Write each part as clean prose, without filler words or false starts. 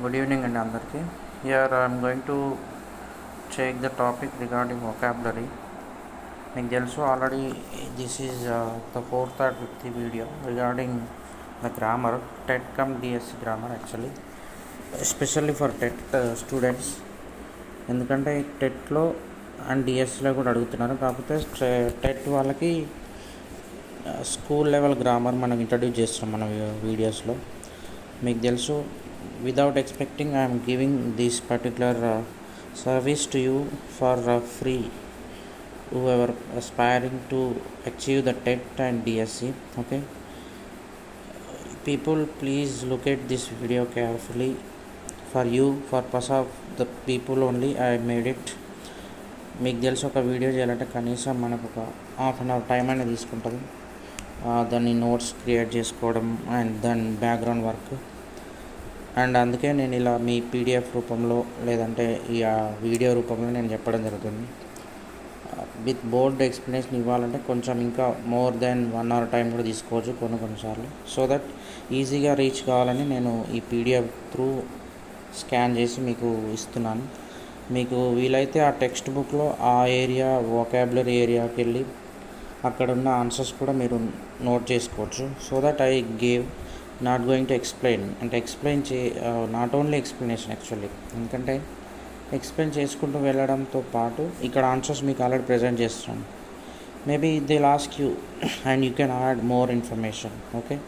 Good evening and andarki. Here I am going to check the topic regarding vocabulary. Meeku telusu already this is the fourth or fifth video regarding the grammar, TET Cum DSC Grammar actually, especially for TET students. ఎందుకంటే టెట్లో and డిఎస్సిలో కూడా అడుగుతున్నారు. కాకపోతే TET వాళ్ళకి school level grammar మనం introduce చేస్తున్నాం మన వీడియోస్లో. మీకు తెలుసు, without expecting I am giving this particular service to you for free, whoever aspiring to achieve the TET and DSC. Okay, people, please look at this video carefully. For you, for purpose of the people only I made it. మీకు తెలుసు, ఒక video చేయాలంటే కనీసం మనకు ఒక half an hour time అనేది తీసుకుంటుంది. దాన్ని నోట్స్ క్రియేట్ చేసుకోవడం అండ్ దాని బ్యాక్గ్రౌండ్ వర్క్. అండ్ అందుకే నేను ఇలా మీ పీడిఎఫ్ రూపంలో లేదంటే ఈ వీడియో రూపంలో నేను చెప్పడం జరుగుతుంది. విత్ బోర్డ్ ఎక్స్ప్లెనేషన్ ఇవ్వాలంటే కొంచెం ఇంకా మోర్ దెన్ 1 అవర్ టైం కూడా తీసుకోవచ్చు కొన్నిసార్లు. సో దట్ ఈజీగా రీచ్ కావాలని నేను ఈ పీడిఎఫ్ త్రూ స్కాన్ చేసి మీకు ఇస్తున్నాను. మీకు వీలైతే ఆ టెక్స్ట్ బుక్లో ఆ ఏరియా వొకాబులరీ ఏరియాకి వెళ్ళి అక్కడ ఉన్న ఆన్సర్స్ కూడా మీరు నోట్ చేసుకోవచ్చు. So that I gave not going to explain, అంటే explain not only explanation actually. ఎందుకంటే ఎక్స్ప్లెయిన్ చేసుకుంటూ వెళ్ళడంతో పాటు ఇక్కడ ఆన్సర్స్ మీకు ఆల్రెడీ ప్రజెంట్ చేస్తున్నాను. Maybe they ask you and you can add more information. Okay,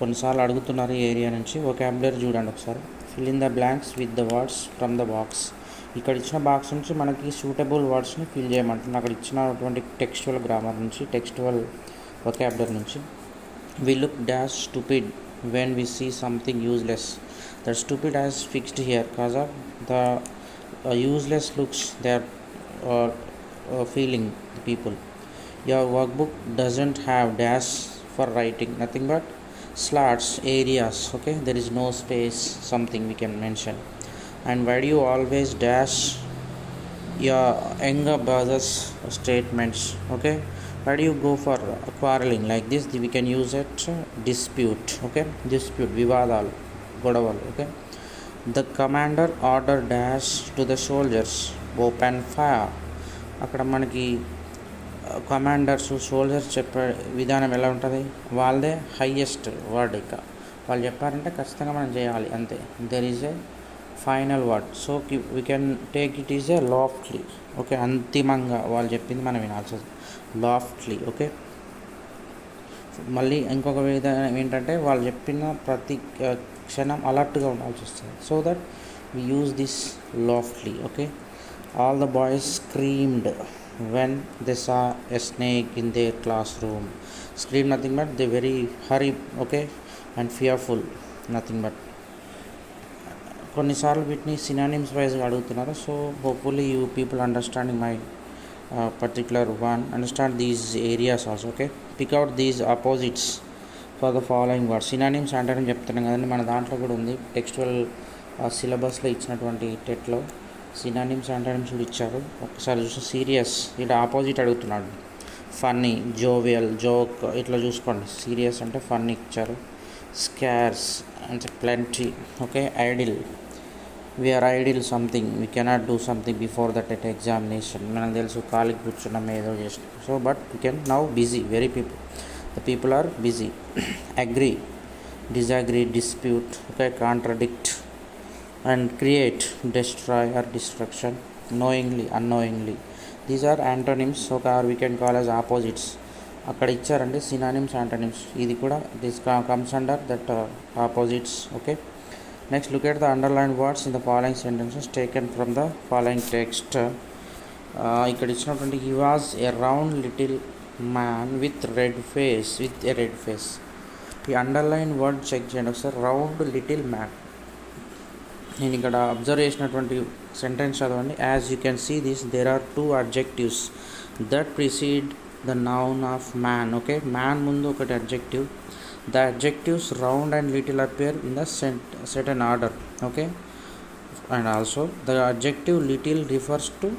కొన్నిసార్లు అడుగుతున్నారు ఈ ఏరియా నుంచి. వొకాబులరీ చూడండి ఒకసారి. Fill in the blanks with the words from the box. ఇక్కడ ఇచ్చిన బాక్స్ నుంచి మనకి సూటబుల్ వర్డ్స్ని ఫిల్ చేయమంటున్నాను. అక్కడ ఇచ్చినటువంటి టెక్స్చువల్ గ్రామర్ నుంచి, టెక్స్చువల్ వొకాబులరీ నుంచి. We look dash stupid when we see something useless. That stupid is fixed here because of the useless looks they are feeling the people. Your workbook doesn't have dash for writing, nothing but slots, areas. Okay, there is no space, something we can mention. And why do you always dash your younger brother's statements? Okay, why do you go for quarreling like this? We can use it dispute. Okay, dispute, vivadalu, godavalu. Okay, the commander order dash to the soldiers, open fire. అక్కడ మనకి commanders soldiers చెప్పే విధానం ఎలా ఉంటుంది, వాళ్ళదే highest word. ఇక వాళ్ళు చెప్పారంటే ఖచ్చితంగా మనం చేయాలి అంతే. There is a final word. So we can take it is a loftily. Okay, అంతిమంగా వాళ్ళు చెప్పింది మనం వినాల్సి లాఫ్ట్లీ. ఓకే, మళ్ళీ ఇంకొక విధానం ఏంటంటే వాళ్ళు చెప్పిన ప్రతి క్షణం అలర్ట్గా ఉండాల్సి వస్తుంది. So that we use this loftily. Okay, all the boys screamed when they saw a snake in their classroom. Scream nothing but they very hurry. Okay, and fearful, nothing but. కొన్నిసార్లు వీటిని synonyms వైజ్గా అడుగుతున్నారు. So hopefully you people understanding my particular one, understand these areas also. Okay, pick out these opposites for the following words. Synonyms అంటే నేను చెప్తున్నాను కదండి, మన దాంట్లో కూడా ఉంది టెక్స్చువల్ సిలబస్లో ఇచ్చినటువంటి టెట్లో సినానిమ్స్ అంటోనిమ్స్ కూడా ఇచ్చారు. ఒకసారి చూసి సీరియస్, ఇట్లా ఆపోజిట్ అడుగుతున్నాడు. ఫన్నీ, జోవియల్, జోక్, ఇట్లా చూసుకోండి. సీరియస్ అంటే ఫన్నీ ఇచ్చారు. స్కార్స్ అంటే plenty. Okay, idle, we are idle something, we cannot do something before that at examination. మనకు తెలుసు, ఖాళీ కూర్చున్నాం ఏదో చేస్తాం. So but we can now busy, very people, the people are busy. Agree, disagree, dispute. Okay, contradict and create, destroy or destruction. Knowingly, unknowingly, these are antonyms. So or we can call as opposites. అక్కడ ఇచ్చారండి synonyms, antonyms. ఇది కూడా this comes under that opposites. Okay, next look at the underlined words in the following sentences taken from the following text. ఇక్కడ ఇచ్చినటువంటి he was a round little man with a red face. ఈ underline word check చేయండి ఒకసారి. Round little man. నేను ఇక్కడ observe చేసినటువంటి sentence చదవండి. As you can see this, there are 2 adjectives that precede the noun of man. Okay, man ముందు ఒకటి adjective. The adjectives round and little appear in the certain order. Okay, and also the adjective little refers to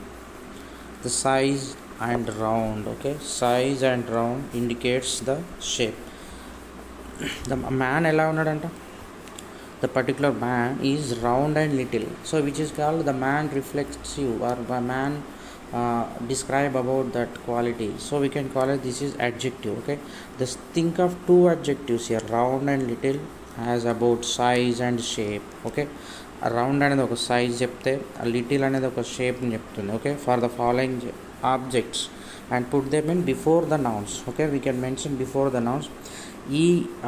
the size and round. Okay, size and round indicates the shape. The man ఎలా ఉన్నాడంట, the particular man is round and little, so which is called the man reflexive, or the man describe about that quality, so we can call it this is adjective. Okay, just think of two adjectives here, round and little, as about size and shape. Okay, round అనేది ఒక size చెప్తే లిటిల్ అనేది ఒక షేప్ని చెప్తుంది. Okay, for the following objects and put them in before the nouns. Okay, we can mention before the nouns. ఈ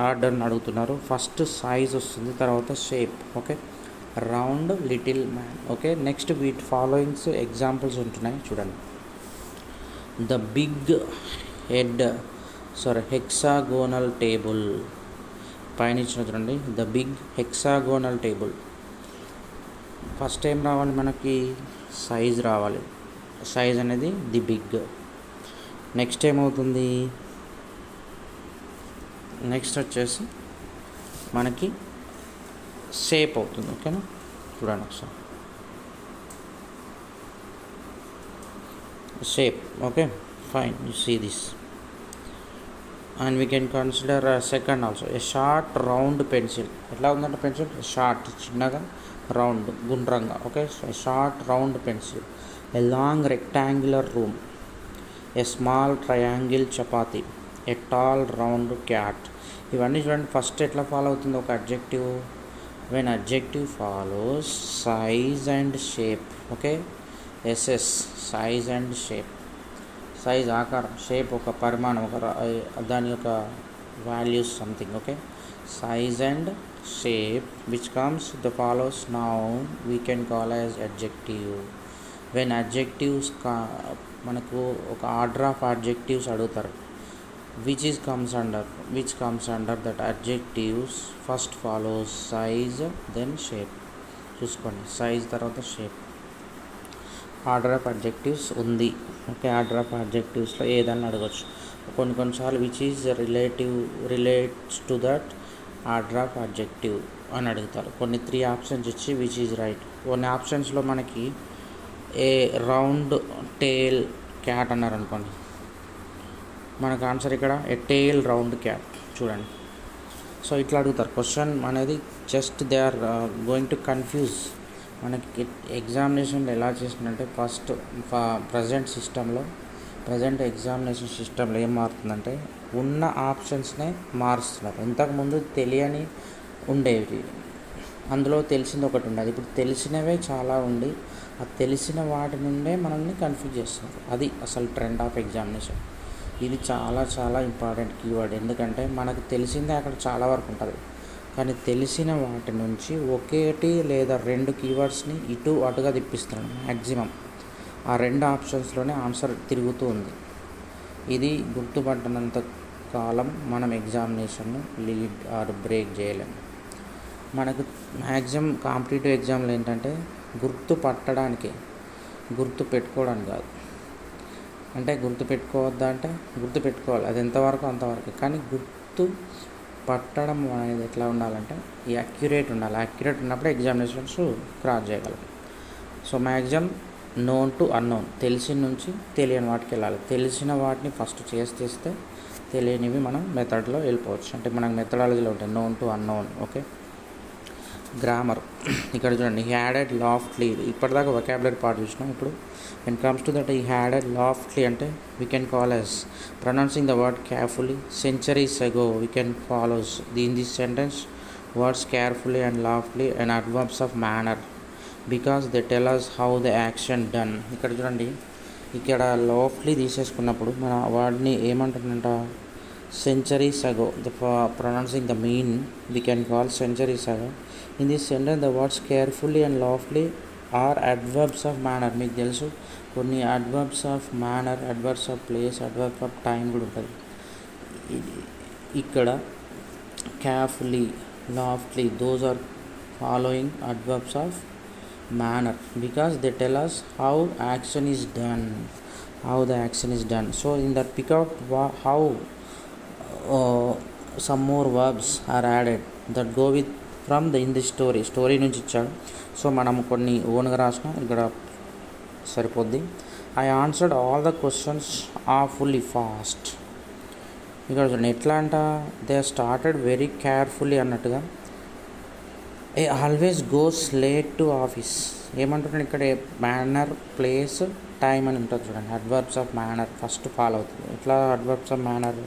ఆర్డర్ని అడుగుతున్నారు. ఫస్ట్ సైజ్ వస్తుంది, తర్వాత shape. Okay, round, little, man. Okay, next వీటి ఫాలోయింగ్స్ ఎగ్జాంపుల్స్ ఉంటున్నాయి చూడండి. The big head hexagonal table, పైన ఇచ్చిన చూడండి, the big hexagonal table. First ఏం రావాలి మనకి, సైజ్ రావాలి. సైజ్ అనేది ది బిగ్. నెక్స్ట్ ఏమవుతుంది, నెక్స్ట్ వచ్చేసి మనకి షేప్ అవుతుంది. ఓకేనా, చూడండి ఒకసారి shape. Okay, fine, you see this. And we can consider second also, a short round pencil. ఎట్లా ఉందంటే పెన్సిల్ షార్ట్, చిన్నగా, రౌండ్, గుండ్రంగా. Okay, short round pencil. A long rectangular room, a small triangle chapati, a tall round cat. ఇవన్నీ చూడండి, first ఎట్లా follow అవుతుంది ఒక adjective, when adjective follows size and shape. Okay, SS, size and shape. Size ఆకారం, shape ఒక పరిమాణం, ఒక దాని యొక్క values something. Okay, size and shape which comes the follows noun we can call as adjective. when adjectives మనకు ఒక order of adjectives అడుగుతారు, which comes under that adjectives first follows size then shape. చూసుకోండి, size తర్వాత shape. Order of adjectives ఉంది. Okay, order of అడ్జెక్టివ్స్లో ఏదన్నా అడగచ్చు. కొన్నిసార్లు which is relates to that order of adjective అని అడుగుతారు. కొన్ని 3 ఆప్షన్స్ ఇచ్చి విచ్ ఈజ్ రైట్. కొన్ని ఆప్షన్స్లో మనకి ఏ రౌండ్ టేల్ క్యాట్ అన్నారు అనుకోండి, మనకు ఆన్సర్ ఇక్కడ ఏ టేల్ రౌండ్ క్యాట్. చూడండి, సో ఇట్లా అడుగుతారు. క్వశ్చన్ అనేది just they are going to confuse. మనకి ఎగ్జామినేషన్లో ఎలా చేసిందంటే ఫస్ట్ ప్రజెంట్ ఎగ్జామినేషన్ సిస్టంలో ఏం మారుతుందంటే ఉన్న ఆప్షన్స్నే మారుస్తున్నారు. ఇంతకుముందు తెలియని ఉండేవి, అందులో తెలిసింది ఒకటి ఉండేది. ఇప్పుడు తెలిసినవే చాలా ఉండి ఆ తెలిసిన వాటి నుండే మనల్ని కన్ఫ్యూజ్ చేస్తున్నారు. అది అసలు ట్రెండ్ ఆఫ్ ఎగ్జామినేషన్. ఇది చాలా చాలా ఇంపార్టెంట్ కీవర్డ్. ఎందుకంటే మనకు తెలిసిందే అక్కడ చాలా వరకు ఉంటుంది, కానీ తెలిసిన వాటి నుంచి ఒకటి లేదా 2 కీవర్డ్స్ని ఇటు అటుగా తిప్పిస్తున్నాడు మ్యాక్సిమం. ఆ 2 ఆప్షన్స్లోనే ఆన్సర్ తిరుగుతూ ఉంది. ఇది గుర్తుపట్టనంత కాలం మనం ఎగ్జామినేషన్ను లీడ్ ఆర్ బ్రేక్ చేయలేము. మనకు మ్యాక్సిమం కాంపిటేటివ్ ఎగ్జామ్లు ఏంటంటే గుర్తుపట్టడానికి, గుర్తు పెట్టుకోవడానికి కాదు. అంటే గుర్తు పెట్టుకోవద్దా అంటే గుర్తు పెట్టుకోవాలి, అది ఎంతవరకు అంతవరకు. కానీ గుర్తు పట్టడం అనేది ఎట్లా ఉండాలంటే ఈ అక్యురేట్ ఉండాలి. అక్యురేట్ ఉన్నప్పుడు ఎగ్జామినేషన్స్ క్రాస్ చేయగలం. So maximum known to unknown, తెలిసిన నుంచి తెలియని వాటికి వెళ్ళాలి. తెలిసిన వాటిని ఫస్ట్ చేస్తే తెలియనివి మనం మెథడ్లో వెళ్ళిపోవచ్చు. అంటే మనకు మెథడాలజీలో ఉంటాయి known to unknown. Okay, grammar ఇక్కడ చూడండి, హీ యాడెడ్ లాఫ్ట్లీ. ఇప్పటిదాకా వొకాబులరీ పార్ట్ చూసినాం. ఇప్పుడు when comes to that, he added loftily అంటే we can call as pronouncing the word carefully. Centuries ago we can follows in this sentence words carefully and loftily and adverbs of manner because they tell us how the action done. ఇక్కడ చూడండి, ఇక్కడ లాఫ్ట్లీ తీసేసుకున్నప్పుడు మన వర్డ్ని ఏమంటుందంట, centuries ago. Pronouncing the mean we can call centuries ago. In this sentence the words carefully and lawfully are adverbs of manner. మీకు తెలుసు కొన్ని adverbs of manner, adverbs of place, adverbs of time కూడా ఉంటుంది. ఇక్కడ carefully, lawfully, those are following adverbs of manner because they tell us how action is done, so in that pick out how some more verbs are added that go with from the in the story నుంచి ఇచ్చాడు. So మనం కొన్ని ఓన్గా రాసిన ఇక్కడ సరిపోద్ది. I answered all the questions fully fast. ఇక్కడ చూడండి ఎట్లా అంట, దే స్టార్టెడ్ వెరీ కేర్ఫుల్లీ అన్నట్టుగా a always goes late to office ఏమంటున్నాడు ఇక్కడ? మేనర్, ప్లేస్, టైం అని ఉంటుంది చూడండి. Adverbs of manner first follow అవుతుంది. ఇట్లా adverbs of manner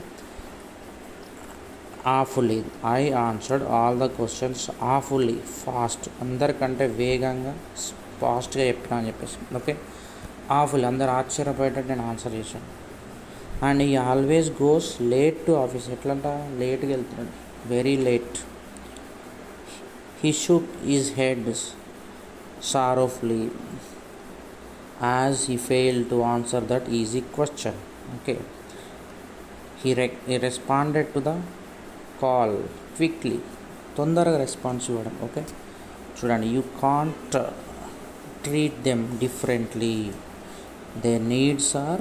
awfully, I answered all the questions awfully, fast, అందరికంటే వేగంగా ఫాస్ట్గా చెప్పినా అని చెప్పేసి. ఓకే, ఆఫుల్లీ అందరు ఆశ్చర్యపోయేటట్టు నేను ఆన్సర్ చేశాను. అండ్ ఈ always goes late to office ఎట్లంట? లేట్గా వెళ్తున్నాడు, very late. He shook his head sorrowfully as he failed to answer that easy question. Okay, he responded to the call quickly, తొందరగా రెస్పాన్స్ ఇవ్వడం. Okay చూడండి, you can't treat them differently, their needs are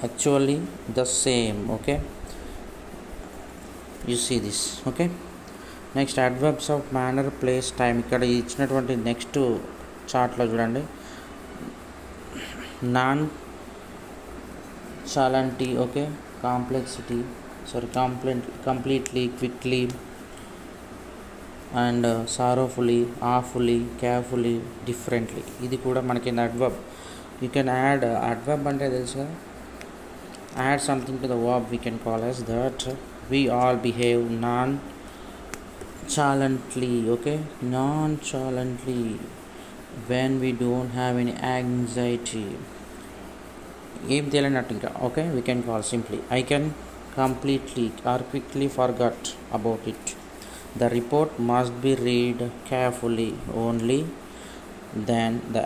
actually the same. Okay, you see this. Okay, next adverbs of manner, place, time. ఇక్కడ ఇచ్చినటువంటి next చార్ట్లో చూడండి, nonchalantly, okay, complexity, completely, quickly, and sorrowfully, awfully, carefully, differently. ఇది కూడా మనకి adverb. You can add adverb అంటే తెలుసు కదా, add something to the verb we can call as that. We all behave nonchalantly, okay, nonchalantly when we don't have any anxiety. ఏం తెలియనట్టు ఇంకా. Okay, we can call simply I can completely or quickly forget about it. The report must be read carefully, only then the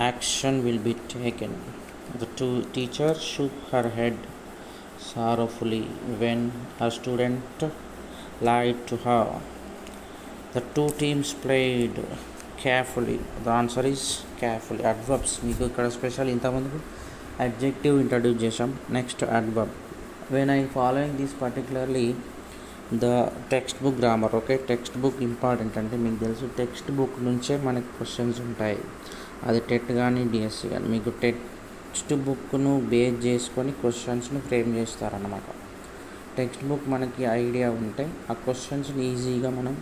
action will be taken. The teacher shook her head sorrowfully when her student lied to her. The two teams played carefully. The answer is carefully. Adverbs మీకు ఇక్కడ special ఇంతకుముందు adjective introduce చేసాం. Next adverb. When I following this particularly the text book grammar. Okay, text book important అంటే మీకు తెలుసు, text book నుంచే మనకి questions ఉంటాయి. అది టెట్ కానీ డిఎస్సి కానీ మీకు టెక్స్ట్ బుక్ను బేస్ చేసుకొని క్వశ్చన్స్ని ఫ్రేమ్ చేస్తారన్నమాట. టెక్స్ట్ బుక్ మనకి ఐడియా ఉంటే ఆ క్వశ్చన్స్ని ఈజీగా మనం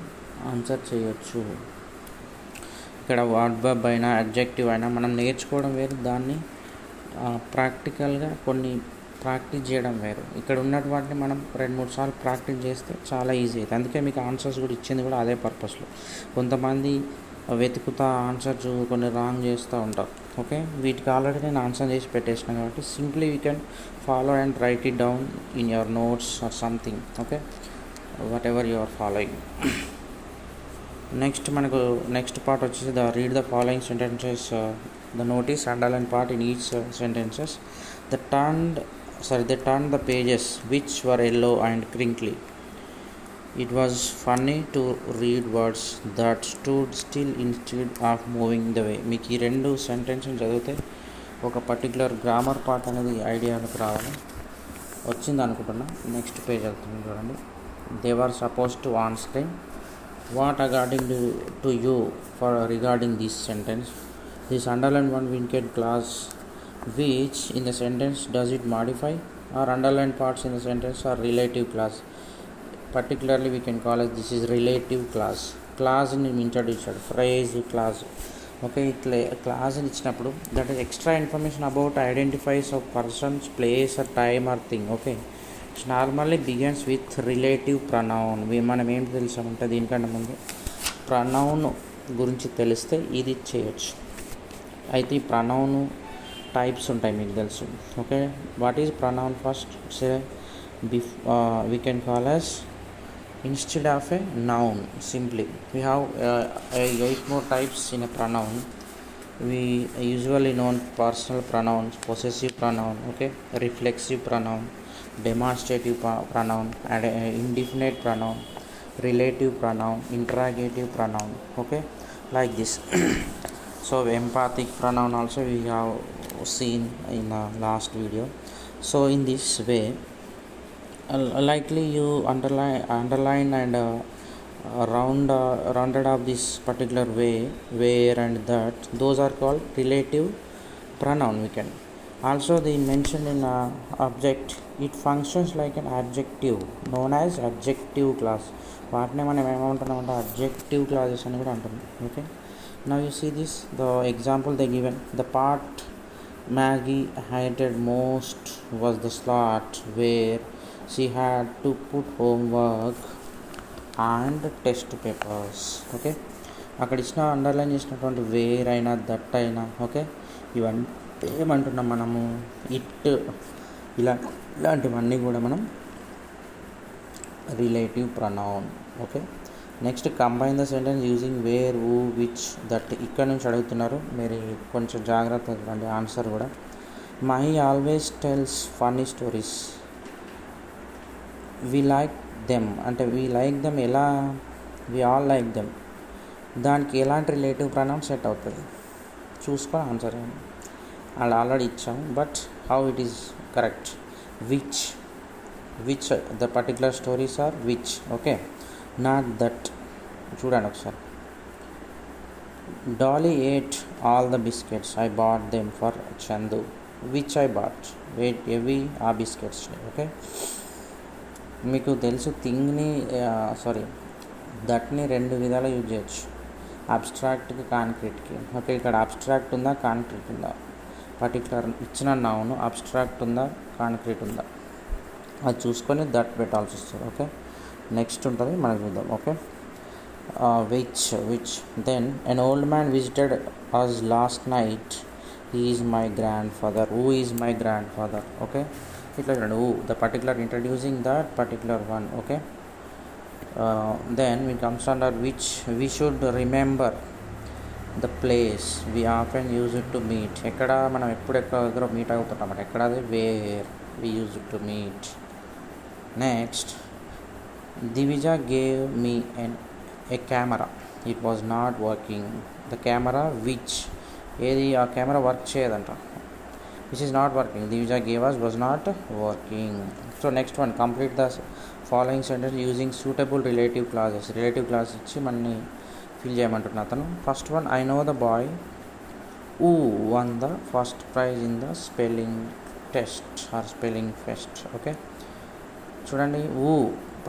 ఆన్సర్ చేయొచ్చు. ఇక్కడ అడ్వర్బ్ అయినా అడ్జెక్టివ్ అయినా మనం నేర్చుకోవడం వేరు, దాన్ని ప్రాక్టికల్గా కొన్ని ప్రాక్టీస్ చేయడం వేరు. ఇక్కడ ఉన్నటువంటి మనం 2-3 సార్లు ప్రాక్టీస్ చేస్తే చాలా ఈజీ అవుతుంది. అందుకే మీకు ఆన్సర్స్ కూడా ఇచ్చింది కూడా అదే పర్పస్లో. కొంతమంది వెతుకుతా ఆన్సర్ కొన్ని రాంగ్ చేస్తూ ఉంటారు. ఓకే, వీటికి ఆల్రెడీ నేను ఆన్సర్ చేసి పెట్టేసిన కాబట్టి simply you can follow and write it down in your notes or something. Okay, whatever you are following. Next మనకు నెక్స్ట్ పార్ట్ వచ్చేసి read the following sentences, the notice underline part in each sentences. They turned the pages which were yellow and crinkly. It was funny to read words that stood still instead of moving the way. మీకు ఈ 2 sentences చదివితే ఒక particular grammar part అనేది ఐడియాలకు రావాలి. వచ్చింది అనుకుంటున్నా. Next page వెళ్తుంది చూడండి. They were supposed to ask them, what according to you for regarding this sentence? This underlined one winked clause which in the sentence does it modify, or underlined parts in the sentence are relative clause. Particularly we can call it this is relative clause. Clause ni introduced, phrase clause. Okay, clause ni ఇచ్చినప్పుడు that is extra information about identifies of persons, place or time or thing. Okay, it normally begins with relative pronoun. మనం ఏం తెలుసామంటే దీనికంటే ముందు pronoun గురించి తెలిస్తే ఇది చేయొచ్చు. అయితే ఈ ప్రనౌన్ టైప్స్ ఉంటాయి మీకు తెలుసు. Okay, what is pronoun? First say we can call as instead of a noun simply. We have 8 more types in a pronoun. We usually known personal pronouns, possessive pronoun, okay, reflexive pronoun, demonstrative pronoun, and indefinite pronoun, relative pronoun, interrogative pronoun. Okay, like this. So emphatic pronoun also we have seen in the last video. So in this way likely you underline and rounded up this particular way, where and that, those are called relative pronoun. We can Also, they mentioned in object, it functions like an adjective known as adjective class. వాటినే మనం ఏమంటున్నామంటే adjective classes అని కూడా అంటున్నాం. Okay, now you see this the example they given. The part Maggie hated most was the slot where she had to put homework and test papers. Okay, అక్కడ ఇచ్చిన underline చేసినటువంటి wear అయినా that అయినా okay, ఇవన్నీ ఏమంటున్నాం మనము it ఇలాంటివన్నీ కూడా మనం relative pronoun. Okay, next combine the sentence using where, who, which, that. ఇక్కడ నుంచి అడుగుతున్నారు, మీరు కొంచెం జాగ్రత్తగా చూడండి ఆన్సర్ కూడా. Mahi always tells funny stories. We like them అంటే వి లైక్ దెమ్ ఎలా, వి ఆల్ లైక్ దెమ్, దానికి ఎలాంటి రిలేటివ్ ప్రొనౌన్ సెట్ అవుతుంది చూసుకొని ఆన్సర్ చేయండి. అది ఆల్రెడీ ఇచ్చాము, but how it is correct. Which, which the particular stories are which. Okay, not that. చూడండి ఒకసారి. Dolly ate all the biscuits, I bought them for Chandu. Which I bought, ఎవి ఆ biscuits. Okay, మీకు తెలుసు థింగ్ని దట్ని రెండు విధాలు యూజ్ చేయొచ్చు, అబ్స్ట్రాక్ట్కి కాంక్రీట్కి. ఓకే, ఇక్కడ అబ్స్ట్రాక్ట్ ఉందా కాంక్రీట్ ఉందా, పర్టికులర్ ఇచ్చిన నౌన్ అబ్స్ట్రాక్ట్ ఉందా కాంక్రీట్ ఉందా అది చూసుకొని దట్ పెట్టాల్సి వస్తుంది. ఓకే, నెక్స్ట్ ఉంటుంది మనకు చూద్దాం. Okay, which then an old man visited us last night, he is my grandfather. Who is my grandfather. Okay, ఇట్లా చూడండి, who the particular introducing that particular one. Okay, then we comes under which, we should remember the place we often use it to meet. ఎక్కడ మనం ఎక్కడ దగ్గర meet అవుతుంటాం అంటే ఎక్కడ, అది where we use it to meet. Next, Divija gave me A camera, it was not working. The camera which, ఏది ఆ కెమెరా వర్క్ చేయదంట, which is not working. Divija gave us was not working. So next one, complete the following sentence using suitable relative clauses. Relative clause ఇచ్చి మనని fill చేయమంటున్నా అతను. First one, I know the boy who won the first prize in the spelling test or spelling fest. Okay, చూడండి, who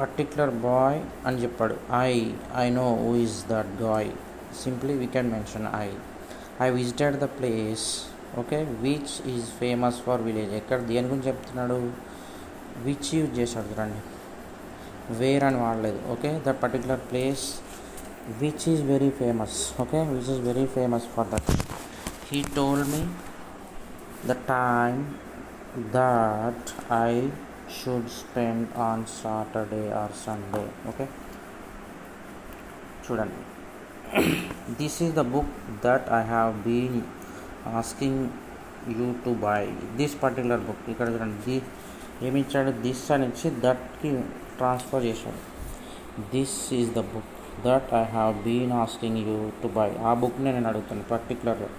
particular boy అని చెప్పాడు. I know who is that boy, simply we can mention I visited the place. Okay, which is famous for village. ఎక్కడ దేని గురించి చెప్తున్నాడు, which use చేశాడు చూడండి, where అని వాడలేదు. Okay, that particular place which is very famous. Okay, which is very famous for that. He told me the time that I should spend on Saturday or Sunday. Okay, చూడండి, this is the book that I have been asking you to buy. This particular book, ఇక్కడ చూడండి, ఏమి ఇచ్చాడు, this అని ఇచ్చి దట్కి transfer చేశాడు. This is the book that I have been asking you to by. ఆ బుక్ని నేను అడుగుతాను పర్టికులర్గా.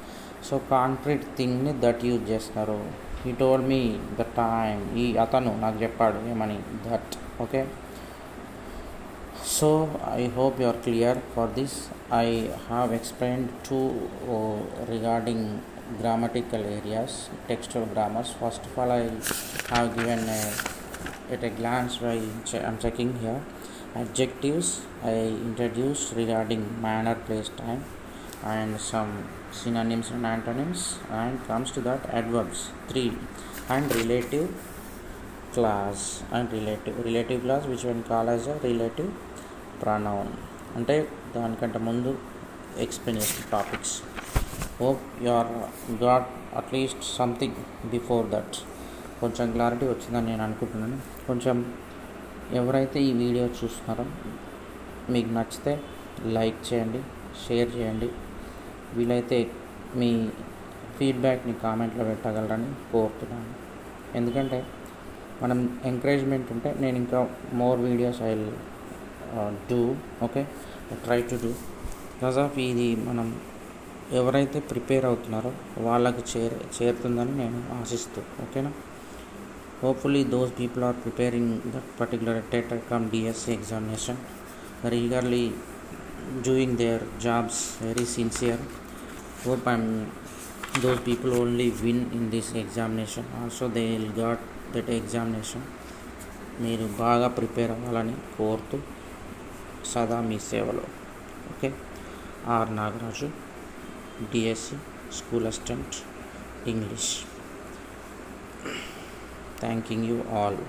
సో కాంక్రీట్ థింగ్ని దట్ యూజ్ చేస్తున్నారు. He told me the time, ఈ అతను నాకు చెప్పాడు ఏమని, that. Okay, so I hope you are clear for this. I have explained to regarding grammatical areas, textual grammars. First of all, I have given at a glance by I'm checking here. Adjectives I introduced regarding manner, place, time, and some synonyms and antonyms, and comes to that adverbs 3 and relative class relative class, which one call as a relative pronoun. అంటే దానికంటే ముందు explain చేసిన topics. Hope you are got at least something before that. కొంచెం clarity వచ్చిందని నేను అనుకుంటున్నాను. కొంచెం ఎవరైతే ఈ వీడియో చూస్తున్నారో మీకు నచ్చితే లైక్ చేయండి, షేర్ చేయండి. వీలైతే మీ ఫీడ్బ్యాక్ని కామెంట్లో పెట్టగలరని కోరుతున్నాను. ఎందుకంటే మనం ఎంకరేజ్మెంట్ ఉంటే నేను ఇంకా more videos I will do. Okay, try to do. Because of ఇది మనం ఎవరైతే ప్రిపేర్ అవుతున్నారో వాళ్ళకు చేరుతుందని నేను ఆశిస్తూ. ఓకేనా, hopefully those people are preparing that particular Cum DSC examination, are eagerly doing their jobs very sincere. Hope I'm those people only win in this examination. Also they will got that examination. మీరు బాగా prepare అవ్వాలని కోరుతూ సదా మీ సేవలో. Okay, R Nagaraju, DSC school assistant English. Thanking you all.